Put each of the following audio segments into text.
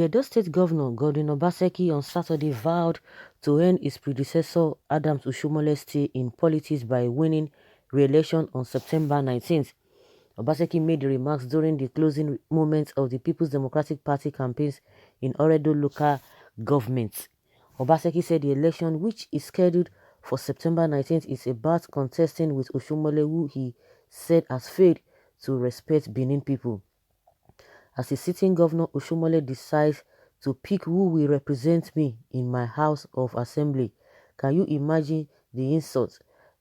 Edo State Governor Godwin Obaseki on Saturday vowed to end his predecessor Adams Oshomole's stay in politics by winning re-election on September 19th. Obaseki made the remarks during the closing moments of the People's Democratic Party campaigns in Oredo local government. Obaseki said the election, which is scheduled for September 19th, is about contesting with Oshomole, who he said has failed to respect Benin people. As a sitting governor, Oshomole decides to pick who will represent me in my House of Assembly. Can you imagine the insult?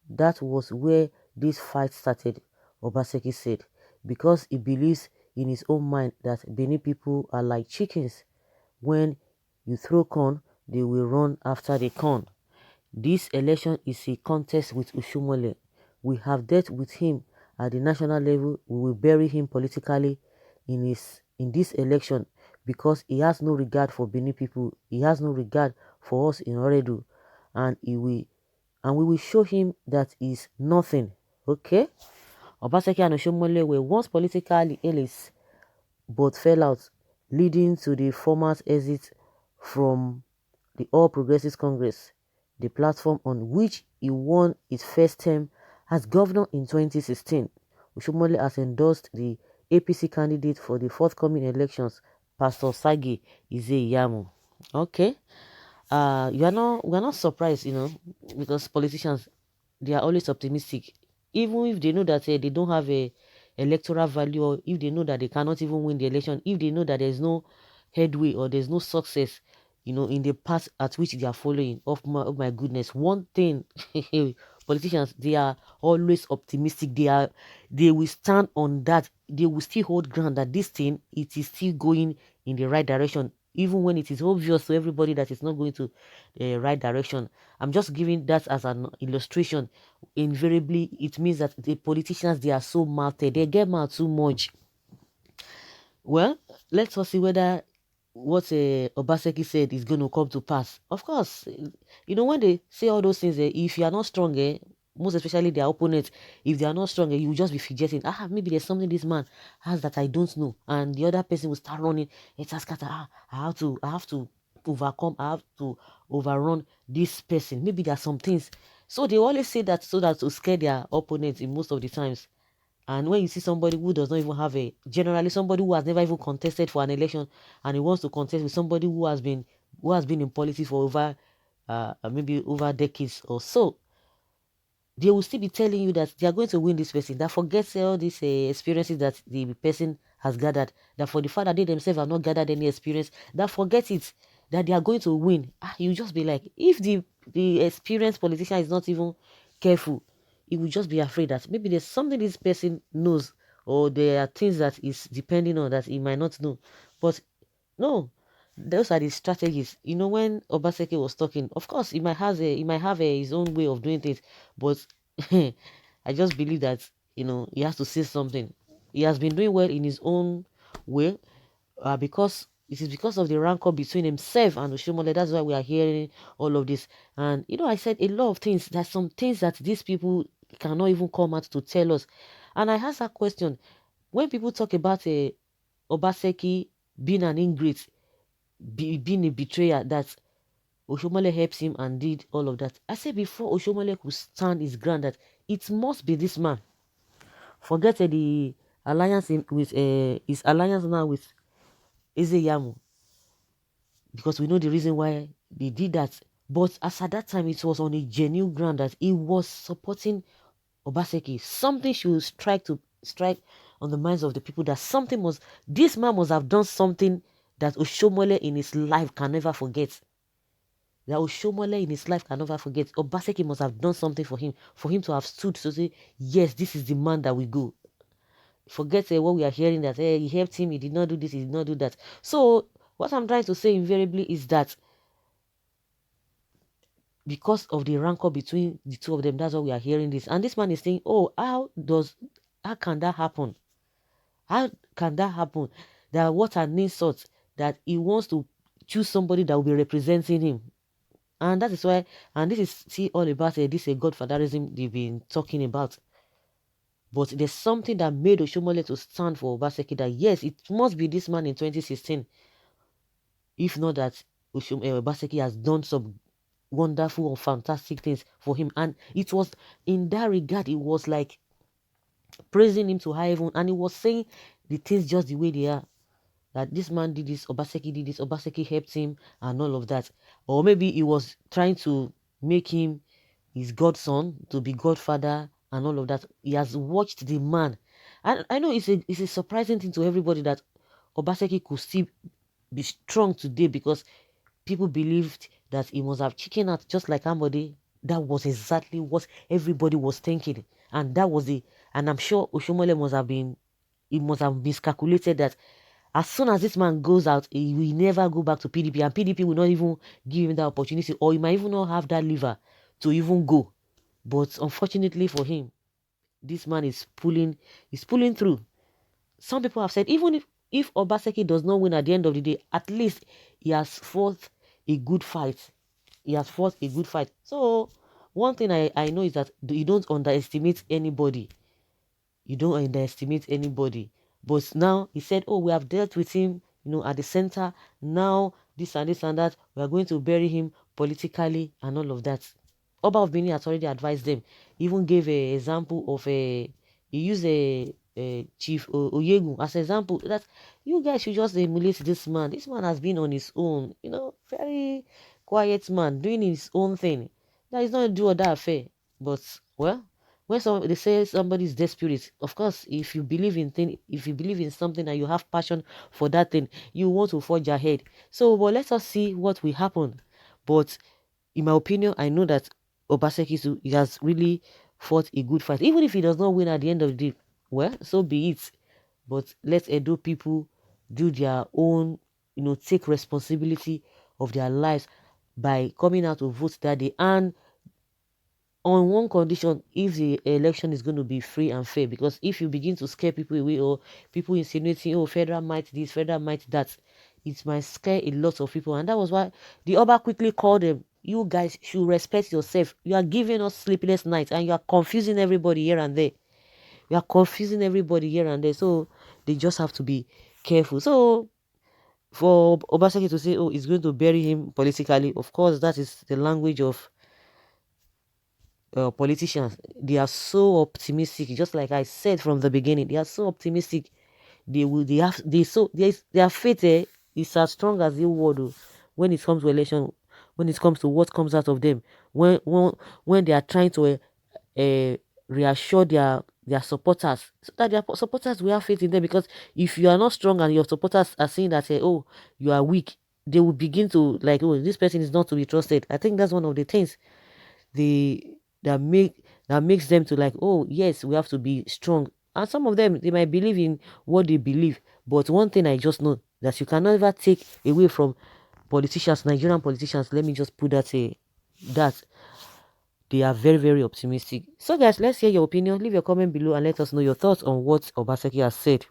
That was where this fight started, Obaseki said, because he believes in his own mind that Benin people are like chickens. When you throw corn, they will run after the corn. This election is a contest with Oshomole. We have dealt with him at the national level. We will bury him politically in this election because he has no regard for Benin people. He has no regard for us in Oredu, and we will show him that he's nothing. Okay? Obaseki and Oshomole were once political allies but fell out, leading to the former's exit from the All Progressives Congress, the platform on which he won his first term as governor in 2016. Oshomole has endorsed the APC candidate for the forthcoming elections, Pastor Sagi Ize-Iyamu. Okay. We're not surprised, because politicians, they are always optimistic. Even if they know that they don't have a electoral value, or if they know that they cannot even win the election, if they know that there's no headway or there's no success, in the path at which they are following. Oh my goodness, one thing, politicians, they are always optimistic. They will stand on that. They will still hold ground that this thing, it is still going in the right direction, even when it is obvious to everybody that it's not going to the right direction. I'm just giving that as an illustration. Invariably, it means that the politicians, they are so mouthed. They get mad too much. Well, let's all see whether what Obaseki said is going to come to pass. Of course, when they say all those things, if you are not strong, most especially their opponents, if they are not strong, you will just be fidgeting. Maybe there's something this man has that I don't know, and the other person will start running. It's a scatter. I have to overcome. I have to overrun this person. Maybe there are some things. So they always say that so that to scare their opponents in most of the times. And when you see somebody who does not even have generally somebody who has never even contested for an election, and he wants to contest with somebody who has been in politics for over maybe over decades or so, they will still be telling you that they are going to win this person. That forgets all these experiences that the person has gathered. That for the fact that they themselves have not gathered any experience, that forget it, that they are going to win. You just be like, if the experienced politician is not even careful, he will just be afraid that maybe there's something this person knows, or there are things that is depending on that he might not know. But no, those are the strategies. When Obaseki was talking, of course, he might have his own way of doing things, but I just believe that he has to say something. He has been doing well in his own way, because it is because of the rancor between himself and Oshomole. That's why we are hearing all of this. And I said a lot of things. There's some things that these people cannot even come out to tell us. And I asked that question when people talk about Obaseki being an ingrate, being a betrayer, that Oshomole helps him and did all of that. I said before Oshomole could stand his ground that it must be this man. Forget the alliance with his alliance now with Ize-Iyamu, because we know the reason why they did that. But as at that time, it was on a genuine ground that he was supporting Obaseki. Something should strike on the minds of the people that this man must have done something that Oshomole in his life can never forget. That Oshomole in his life can never forget. Obaseki must have done something for him to have stood to say, yes, this is the man that we go. Forget what we are hearing that he helped him, he did not do this, he did not do that. So what I'm trying to say invariably is that because of the rancor between the two of them, that's why we are hearing this. And this man is saying, oh, how can that happen? How can that happen? That what an insult that he wants to choose somebody that will be representing him. And that is why, and this is all about this godfatherism they've been talking about. But there's something that made Oshomole to stand for Obaseki, that yes, it must be this man in 2016. if not that Obaseki has done some wonderful or fantastic things for him. And it was in that regard, it was like praising him to high heaven, and he was saying the things just the way they are. That this man did this, Obaseki did this, Obaseki helped him, and all of that. Or maybe he was trying to make him his godson, to be godfather, and all of that. He has watched the man. And I know it's a surprising thing to everybody that Obaseki could still be strong today, because people believed that he must have chicken out just like Ambode. That was exactly what everybody was thinking. And that was the, and I'm sure Oshomole must have been, it must have miscalculated that as soon as this man goes out, he will never go back to PDP, and PDP will not even give him that opportunity, or he might even not have that liver to even go. But unfortunately for him, this man is pulling through. Some people have said even if Obaseki does not win at the end of the day, at least he has fought a good fight. He has fought a good fight. So one thing I know is that you don't underestimate anybody. You don't underestimate anybody. But now he said, oh, we have dealt with him, at the center. Now this and this and that. We are going to bury him politically and all of that. Oba of Benin has already advised them. He even gave a example of he used a Chief Oyegu as an example that you guys should just emulate this man. This man has been on his own, very quiet man doing his own thing. That is not a do or die affair. But well, when they say somebody is desperate, of course, if you believe in something and you have passion for that thing, you want to forge ahead. So, but let us see what will happen. But in my opinion, I know that Obaseki he has really fought a good fight. Even if he does not win at the end of the day, well, so be it. But let Edo people do their own, take responsibility of their lives by coming out to vote that day. And on one condition, if the election is going to be free and fair, because if you begin to scare people away, or people insinuating, oh, federal might this, federal might that, it might scare a lot of people. And that was why the Oba quickly called them, you guys should respect yourself. You are giving us sleepless nights, and you are confusing everybody here and there. You are confusing everybody here and there. So they just have to be careful. So for Obaseki to say, oh, it's going to bury him politically, of course, that is the language of politicians. They are so optimistic, just like I said from the beginning. They are so optimistic. Their faith is as strong as the world. When it comes to election, when it comes to what comes out of them, when they are trying to reassure their supporters, so that their supporters will have faith in them. Because if you are not strong and your supporters are saying that, oh, you are weak, they will begin to like, oh, this person is not to be trusted. I think that's one of the things they that makes them to like, oh yes, we have to be strong. And some of them, they might believe in what they believe, but one thing I just know, that you can never take away from politicians, Nigerian politicians, let me just put that they are very, very optimistic. So guys, let's hear your opinion. Leave your comment below and let us know your thoughts on what Obaseki has said.